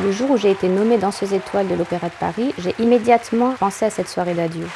Le jour où j'ai été nommée danseuse étoile de l'Opéra de Paris, j'ai immédiatement pensé à cette soirée d'adieu.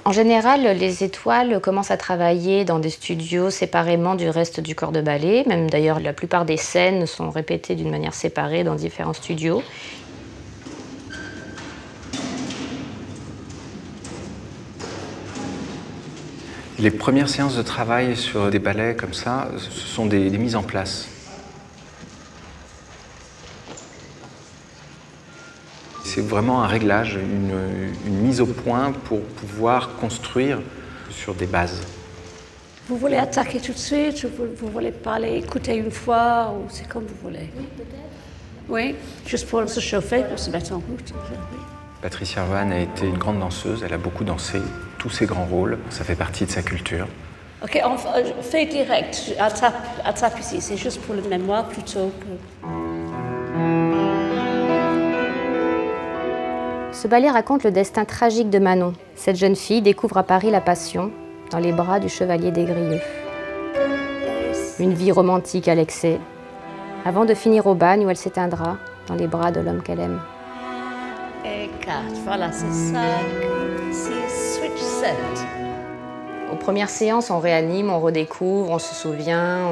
En général, les étoiles commencent à travailler dans des studios séparément du reste du corps de ballet. Même d'ailleurs, la plupart des scènes sont répétées d'une manière séparée dans différents studios. Les premières séances de travail sur des ballets comme ça, ce sont des mises en place. C'est vraiment un réglage, une mise au point pour pouvoir construire sur des bases. Vous voulez attaquer tout de suite, ou vous voulez parler, écouter une fois, ou c'est comme vous voulez? Oui, peut-être. Oui, juste pour se chauffer, pour se mettre en route. Patricia Roanne a été une grande danseuse, elle a beaucoup dansé, tous ses grands rôles, ça fait partie de sa culture. Ok, on fait direct, à tape ici, c'est juste pour le mémoire plutôt que... Ce ballet raconte le destin tragique de Manon. Cette jeune fille découvre à Paris la passion dans les bras du chevalier des Grieux. Une vie romantique à l'excès, avant de finir au bagne où elle s'éteindra dans les bras de l'homme qu'elle aime. Et 4, voilà, c'est 5, 6, switch 7. Aux premières séances, on réanime, on redécouvre, on se souvient,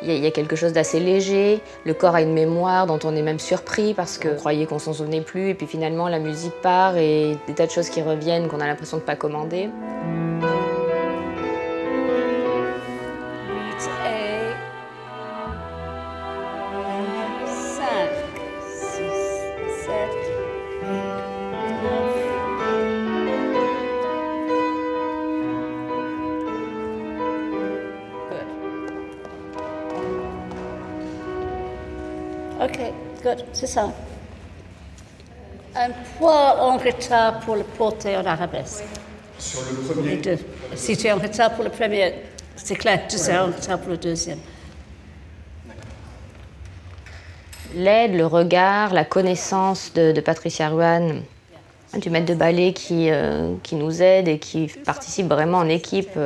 il y a quelque chose d'assez léger. Le corps a une mémoire dont on est même surpris parce qu'on croyait qu'on s'en souvenait plus. Et puis finalement, la musique part et des tas de choses qui reviennent qu'on a l'impression de ne pas commander. 8A, 5, 6, 7, 9. Ok, good, c'est ça. Un poil en retard pour le porter en arabesque. Sur le premier. Les deux. Si tu es en retard pour le premier, c'est clair, tu seras en retard pour le deuxième. L'aide, le regard, la connaissance de Patricia Roanne, du maître de ballet qui nous aide et qui participe vraiment en équipe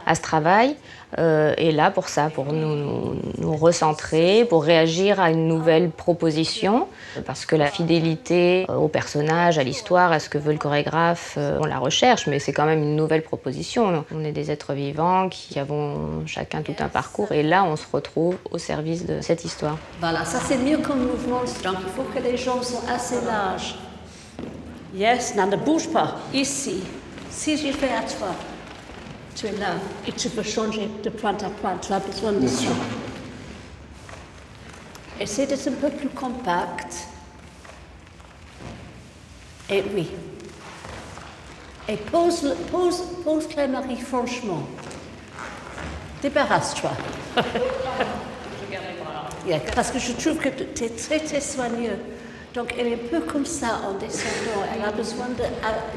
à ce travail, est là pour ça, pour nous recentrer, pour réagir à une nouvelle proposition. Parce que la fidélité au personnage, à l'histoire, à ce que veut le chorégraphe, on la recherche, mais c'est quand même une nouvelle proposition. On est des êtres vivants qui avons chacun tout un parcours, et là, on se retrouve au service de cette histoire. Voilà, ça c'est mieux comme mouvement, donc il faut que les jambes soient assez larges. Yes, non, ne bouge pas. Ici, si je fais à toi, tu es là et tu peux changer de pointe à pointe. Tu as besoin de ça. Essaie d'être un peu plus compact. Et oui. Et pose Claire-Marie franchement. Débarrasse-toi. Yeah, parce que je trouve que tu es très soigneux. Donc elle est un peu comme ça en descendant. Elle a besoin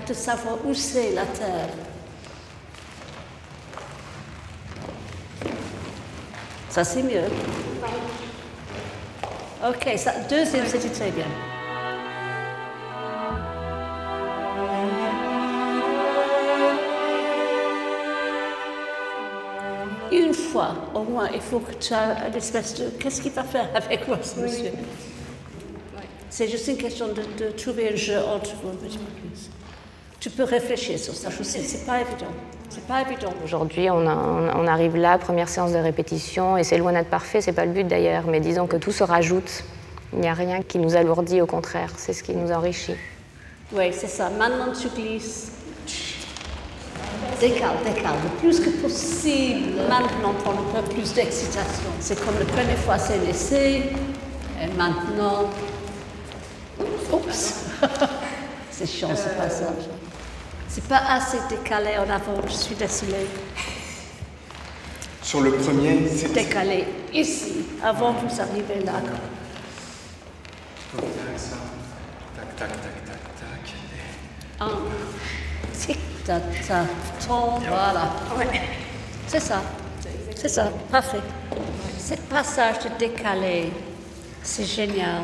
de savoir où c'est la terre. Ça c'est mieux. Ok, ça, deuxième c'était très bien. Une fois, au moins, il faut que tu aies une espèce de... Qu'est-ce qu'il va faire avec moi, ce monsieur? C'est juste une question de trouver un jeu entre vous un petit peu plus. Tu peux réfléchir sur ça, je sais, c'est pas évident. C'est pas évident. Aujourd'hui, on arrive là, première séance de répétition, et c'est loin d'être parfait, c'est pas le but d'ailleurs, mais disons que tout se rajoute. Il n'y a rien qui nous alourdit, au contraire, c'est ce qui nous enrichit. Oui, c'est ça. Maintenant, tu glisses. Décale, le plus que possible. Maintenant, pour un peu plus d'excitation. C'est comme la première fois, c'est laissé, et maintenant... Oups. C'est chiant, ce passage. C'est pas assez décalé en avant, je suis désolée. Sur le premier, c'est... Décalé ici, avant que vous arrivez là. Tac, tac, tac, tac, tac. Un, tic, tac, tac, tombe, voilà. Ouais. C'est ça, parfait. Ce passage de décalé, c'est génial.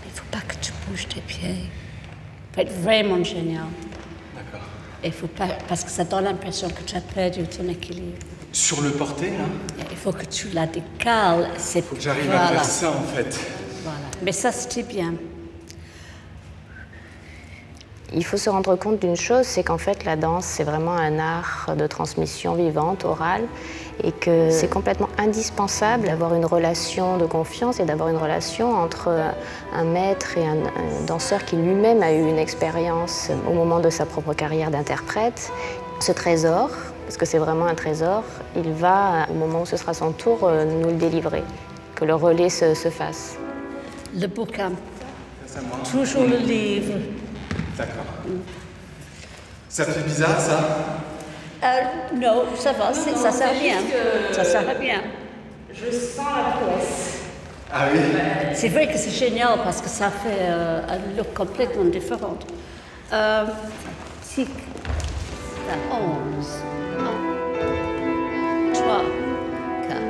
Il ne faut pas que tu bouges tes pieds. Ça peut être vraiment génial. D'accord. Il faut pas, parce que ça donne l'impression que tu as perdu ton équilibre. Sur le porté, là, Il faut que tu la décales. Il faut que j'arrive à faire ça, en fait. Voilà. Mais ça, c'était bien. Il faut se rendre compte d'une chose, c'est qu'en fait la danse c'est vraiment un art de transmission vivante, orale, et que c'est complètement indispensable d'avoir une relation de confiance et d'avoir une relation entre un maître et un danseur qui lui-même a eu une expérience au moment de sa propre carrière d'interprète. Ce trésor, parce que c'est vraiment un trésor, il va, au moment où ce sera son tour, nous le délivrer, que le relais se fasse. Le bouquin, toujours le livre. D'accord. Ça fait bizarre, ça? Non, ça va, ça sert bien. Ça sert bien. Je sens la prouesse. Ah oui? C'est vrai que c'est génial parce que ça fait un look complètement différent. Tic, 11, 1, 3, 4.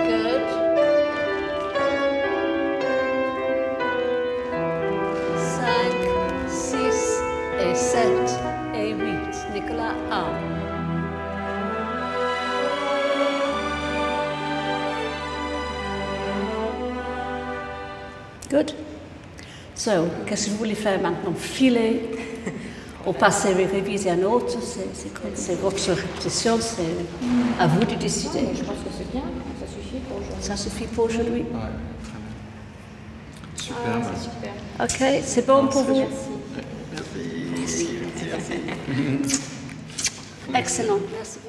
Good. 5, 6 et 7 et 8. Nicolas, 1. Good. So, qu'est-ce que vous voulez faire maintenant? Filer ou passer et réviser un autre? C'est votre répétition, c'est à vous de décider. Je pense que c'est bien, ça suffit pour aujourd'hui. Ça suffit pour aujourd'hui? Ouais, très bien. Super. Super. Ok, c'est bon pour vous? Merci. Excellent, merci.